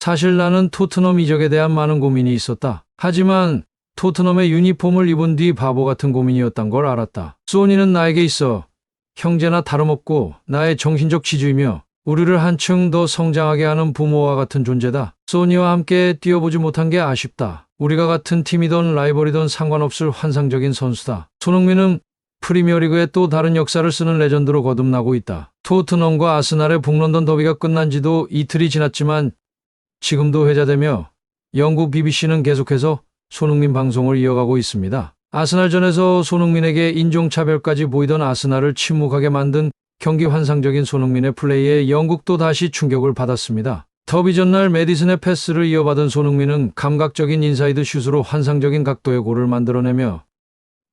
사실 나는 토트넘 이적에 대한 많은 고민이 있었다. 하지만 토트넘의 유니폼을 입은 뒤 바보 같은 고민이었단 걸 알았다. 소니는 나에게 있어 형제나 다름없고 나의 정신적 지주이며 우리를 한층 더 성장하게 하는 부모와 같은 존재다. 소니와 함께 뛰어보지 못한 게 아쉽다. 우리가 같은 팀이든 라이벌이든 상관없을 환상적인 선수다. 손흥민은 프리미어리그의 또 다른 역사를 쓰는 레전드로 거듭나고 있다. 토트넘과 아스날의 북런던 더비가 끝난 지도 이틀이 지났지만 지금도 회자되며 영국 BBC는 계속해서 손흥민 방송을 이어가고 있습니다. 아스날전에서 손흥민에게 인종차별까지 보이던 아스날을 침묵하게 만든 경기 환상적인 손흥민의 플레이에 영국도 다시 충격을 받았습니다. 더비 전날 메디슨의 패스를 이어받은 손흥민은 감각적인 인사이드 슛으로 환상적인 각도의 골을 만들어내며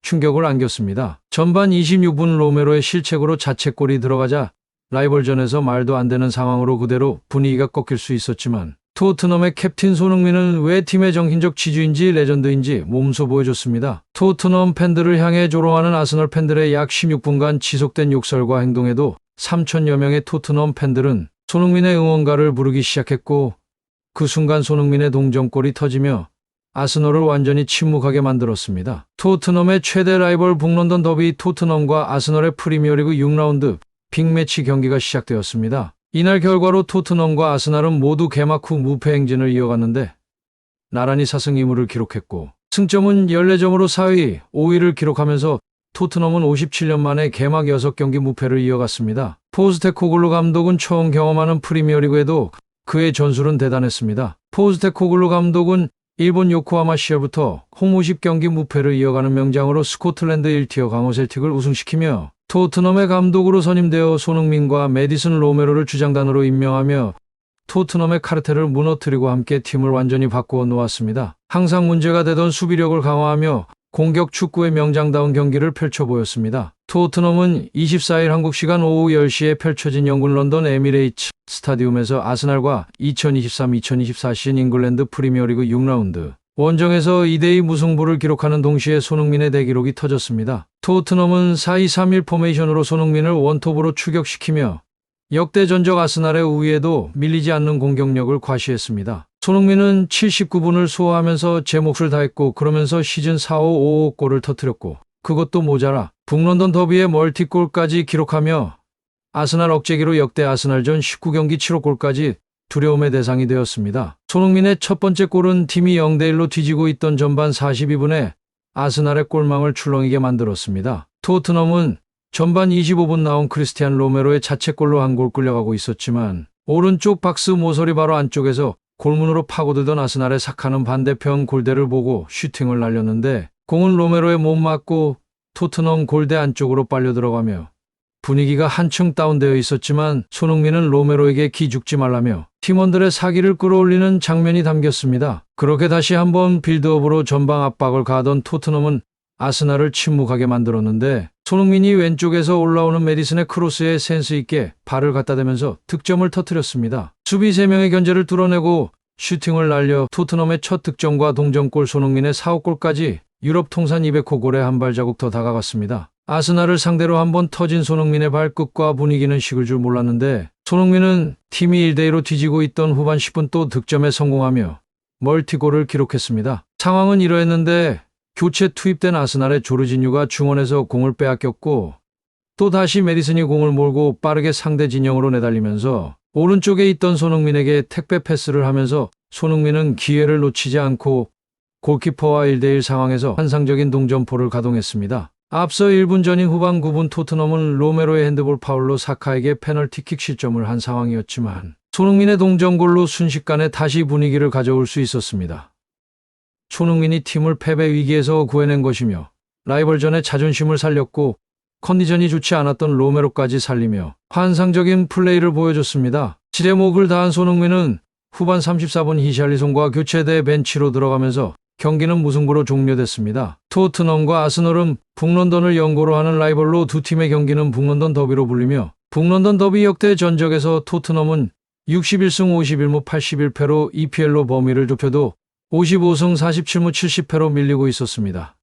충격을 안겼습니다. 전반 26분 로메로의 실책으로 자책골이 들어가자 라이벌전에서 말도 안 되는 상황으로 그대로 분위기가 꺾일 수 있었지만 토트넘의 캡틴 손흥민은 왜 팀의 정신적 지주인지 레전드인지 몸소 보여줬습니다. 토트넘 팬들을 향해 조롱하는 아스널 팬들의 약 16분간 지속된 욕설과 행동에도 3천여 명의 토트넘 팬들은 손흥민의 응원가를 부르기 시작했고 그 순간 손흥민의 동점골이 터지며 아스널을 완전히 침묵하게 만들었습니다. 토트넘의 최대 라이벌 북런던 더비 토트넘과 아스널의 프리미어리그 6라운드 빅매치 경기가 시작되었습니다. 이날 결과로 토트넘과 아스날은 모두 개막 후 무패 행진을 이어갔는데 나란히 4승 2무를 기록했고 승점은 14점으로 4위, 5위를 기록하면서 토트넘은 57년 만에 개막 6경기 무패를 이어갔습니다. 포스테코글루 감독은 처음 경험하는 프리미어리그에도 그의 전술은 대단했습니다. 포스테코글루 감독은 일본 요코하마 시절부터 홈 50경기 무패를 이어가는 명장으로 스코틀랜드 1티어 강호 셀틱을 우승시키며 토트넘의 감독으로 선임되어 손흥민과 메디슨 로메로를 주장단으로 임명하며 토트넘의 카르텔을 무너뜨리고 함께 팀을 완전히 바꾸어 놓았습니다. 항상 문제가 되던 수비력을 강화하며 공격 축구의 명장다운 경기를 펼쳐 보였습니다. 토트넘은 24일 한국 시간 오후 10시에 펼쳐진 영국 런던 에미레이츠 스타디움에서 아스날과 2023-2024 시즌 잉글랜드 프리미어리그 6라운드 원정에서 2대2 무승부를 기록하는 동시에 손흥민의 대기록이 터졌습니다. 토트넘은 4-2-3-1 포메이션으로 손흥민을 원톱으로 추격시키며 역대 전적 아스날의 우위에도 밀리지 않는 공격력을 과시했습니다. 손흥민은 79분을 소화하면서 제 몫을 다했고 그러면서 시즌 4-5-5 골을 터뜨렸고 그것도 모자라 북런던 더비의 멀티골까지 기록하며 아스날 억제기로 역대 아스날전 19경기 7호 골까지 두려움의 대상이 되었습니다. 손흥민의 첫 번째 골은 팀이 0대1로 뒤지고 있던 전반 42분에 아스날의 골망을 출렁이게 만들었습니다. 토트넘은 전반 25분 나온 크리스티안 로메로의 자책골로 한 골 끌려가고 있었지만 오른쪽 박스 모서리 바로 안쪽에서 골문으로 파고들던 아스날의 삭하는 반대편 골대를 보고 슈팅을 날렸는데 공은 로메로에 못 맞고 토트넘 골대 안쪽으로 빨려 들어가며 분위기가 한층 다운되어 있었지만 손흥민은 로메로에게 기죽지 말라며 팀원들의 사기를 끌어올리는 장면이 담겼습니다. 그렇게 다시 한번 빌드업으로 전방 압박을 가하던 토트넘은 아스날을 침묵하게 만들었는데 손흥민이 왼쪽에서 올라오는 메디슨의 크로스에 센스 있게 발을 갖다 대면서 득점을 터뜨렸습니다. 수비 3명의 견제를 뚫어내고 슈팅을 날려 토트넘의 첫 득점과 동점골 손흥민의 4호골까지 유럽 통산 200호 골에 한 발자국 더 다가갔습니다. 아스날을 상대로 한번 터진 손흥민의 발끝과 분위기는 식을 줄 몰랐는데 손흥민은 팀이 1대2로 뒤지고 있던 후반 10분 또 득점에 성공하며 멀티골을 기록했습니다. 상황은 이러했는데 교체 투입된 아스날의 조르지뉴가 중원에서 공을 빼앗겼고 또 다시 메디슨이 공을 몰고 빠르게 상대 진영으로 내달리면서 오른쪽에 있던 손흥민에게 택배 패스를 하면서 손흥민은 기회를 놓치지 않고 골키퍼와 1대1 상황에서 환상적인 동점포를 가동했습니다. 앞서 1분 전인 후반 9분 토트넘은 로메로의 핸드볼 파울로 사카에게 페널티킥 실점을 한 상황이었지만 손흥민의 동점골로 순식간에 다시 분위기를 가져올 수 있었습니다. 손흥민이 팀을 패배 위기에서 구해낸 것이며 라이벌전의 자존심을 살렸고 컨디션이 좋지 않았던 로메로까지 살리며 환상적인 플레이를 보여줬습니다. 질의 목을 다한 손흥민은 후반 34분 히샬리송과 교체돼 벤치로 들어가면서 경기는 무승부로 종료됐습니다. 토트넘과 아스널은 북런던을 연고로 하는 라이벌로 두 팀의 경기는 북런던 더비로 불리며 북런던 더비 역대 전적에서 토트넘은 61승 51무 81패로 EPL로 범위를 좁혀도 55승 47무 70패로 밀리고 있었습니다.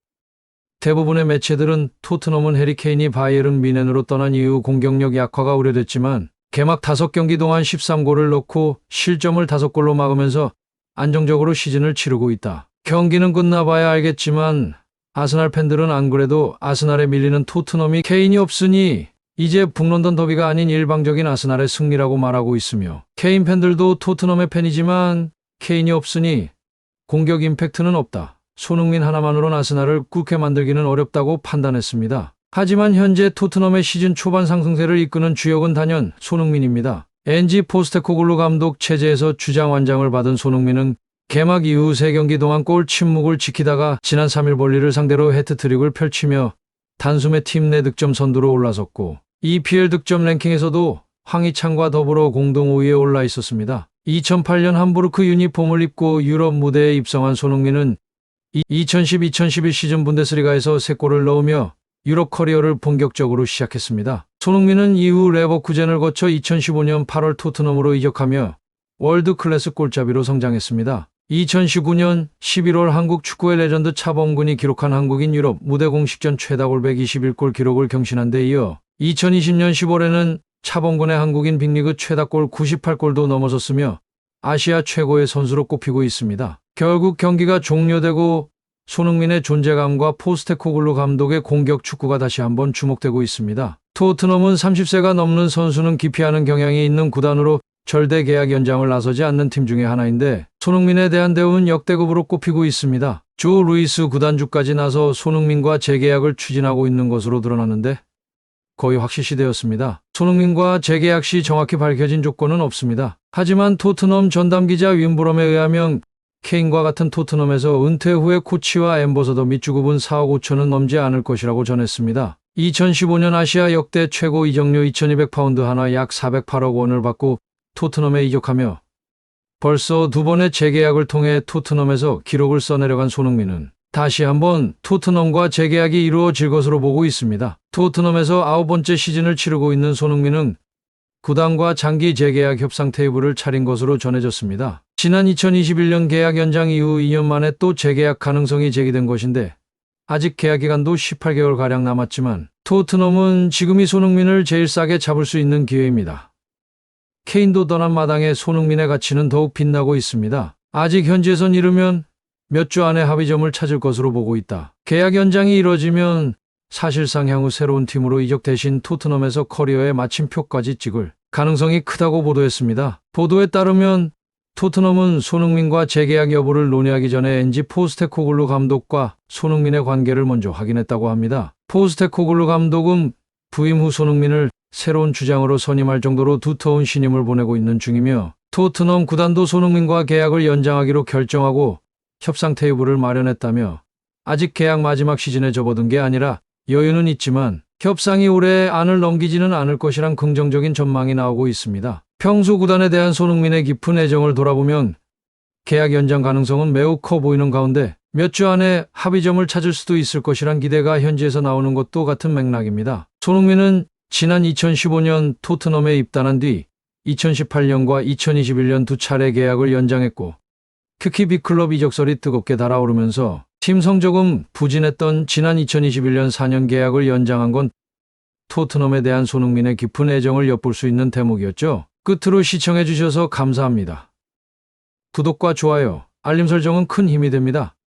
대부분의 매체들은 토트넘은 해리케인이 바이에른 뮌헨으로 떠난 이후 공격력 약화가 우려됐지만 개막 5경기 동안 13골을 넣고 실점을 5골로 막으면서 안정적으로 시즌을 치르고 있다. 경기는 끝나봐야 알겠지만 아스날 팬들은 안 그래도 아스날에 밀리는 토트넘이 케인이 없으니 이제 북런던 더비가 아닌 일방적인 아스날의 승리라고 말하고 있으며, 케인 팬들도 토트넘의 팬이지만 케인이 없으니 공격 임팩트는 없다. 손흥민 하나만으로는 아스날을 꿀게 만들기는 어렵다고 판단했습니다. 하지만 현재 토트넘의 시즌 초반 상승세를 이끄는 주역은 단연 손흥민입니다. 엔지 포스테코글루 감독 체제에서 주장 완장을 받은 손흥민은 개막 이후 3경기 동안 골 침묵을 지키다가 지난 3일 볼리를 상대로 해트트릭을 펼치며 단숨에 팀 내 득점 선두로 올라섰고, EPL 득점 랭킹에서도 황희찬과 더불어 공동 5위에 올라 있었습니다. 2008년 함부르크 유니폼을 입고 유럽 무대에 입성한 손흥민은 2010-2011 시즌 분데스리가에서 3골을 넣으며 유럽 커리어를 본격적으로 시작했습니다. 손흥민은 이후 레버쿠젠을 거쳐 2015년 8월 토트넘으로 이적하며 월드 클래스 골잡이로 성장했습니다. 2019년 11월 한국 축구의 레전드 차범근이 기록한 한국인 유럽 무대 공식전 최다골 121골 기록을 경신한 데 이어 2020년 10월에는 차범근의 한국인 빅리그 최다골 98골도 넘어섰으며 아시아 최고의 선수로 꼽히고 있습니다. 결국 경기가 종료되고 손흥민의 존재감과 포스테코글루 감독의 공격 축구가 다시 한번 주목되고 있습니다. 토트넘은 30세가 넘는 선수는 기피하는 경향이 있는 구단으로 절대 계약 연장을 나서지 않는 팀 중에 하나인데, 손흥민에 대한 대우는 역대급으로 꼽히고 있습니다. 조 루이스 구단주까지 나서 손흥민과 재계약을 추진하고 있는 것으로 드러났는데 거의 확실시되었습니다. 손흥민과 재계약 시 정확히 밝혀진 조건은 없습니다. 하지만 토트넘 전담기자 윈브럼에 의하면 케인과 같은 토트넘에서 은퇴 후에 코치와 앰버서더 및 주급은 4억 5천은 넘지 않을 것이라고 전했습니다. 2015년 아시아 역대 최고 이적료 2200파운드 하나 약 408억 원을 받고 토트넘에 이적하며 벌써 2번의 재계약을 통해 토트넘에서 기록을 써내려간 손흥민은 다시 한번 토트넘과 재계약이 이루어질 것으로 보고 있습니다. 토트넘에서 9번째 시즌을 치르고 있는 손흥민은 구단과 장기 재계약 협상 테이블을 차린 것으로 전해졌습니다. 지난 2021년 계약 연장 이후 2년 만에 또 재계약 가능성이 제기된 것인데 아직 계약 기간도 18개월가량 남았지만 토트넘은 지금이 손흥민을 제일 싸게 잡을 수 있는 기회입니다. 케인도 떠난 마당에 손흥민의 가치는 더욱 빛나고 있습니다. 아직 현지에선 이르면 몇 주 안에 합의점을 찾을 것으로 보고 있다. 계약 연장이 이뤄지면 사실상 향후 새로운 팀으로 이적 대신 토트넘에서 커리어의 마침표까지 찍을 가능성이 크다고 보도했습니다. 보도에 따르면 토트넘은 손흥민과 재계약 여부를 논의하기 전에 엔지 포스테코글루 감독과 손흥민의 관계를 먼저 확인했다고 합니다. 포스테코글루 감독은 부임 후 손흥민을 새로운 주장으로 선임할 정도로 두터운 신임을 보내고 있는 중이며, 토트넘 구단도 손흥민과 계약을 연장하기로 결정하고 협상 테이블을 마련했다며, 아직 계약 마지막 시즌에 접어든 게 아니라 여유는 있지만 협상이 오래 안을 넘기지는 않을 것이란 긍정적인 전망이 나오고 있습니다. 평소 구단에 대한 손흥민의 깊은 애정을 돌아보면 계약 연장 가능성은 매우 커 보이는 가운데 몇 주 안에 합의점을 찾을 수도 있을 것이란 기대가 현지에서 나오는 것도 같은 맥락입니다. 손흥민은 지난 2015년 토트넘에 입단한 뒤 2018년과 2021년 2차례 계약을 연장했고, 특히 빅클럽 이적설이 뜨겁게 달아오르면서 팀 성적은 부진했던 지난 2021년 4년 계약을 연장한 건 토트넘에 대한 손흥민의 깊은 애정을 엿볼 수 있는 대목이었죠. 끝으로 시청해 주셔서 감사합니다. 구독과 좋아요, 알림 설정은 큰 힘이 됩니다.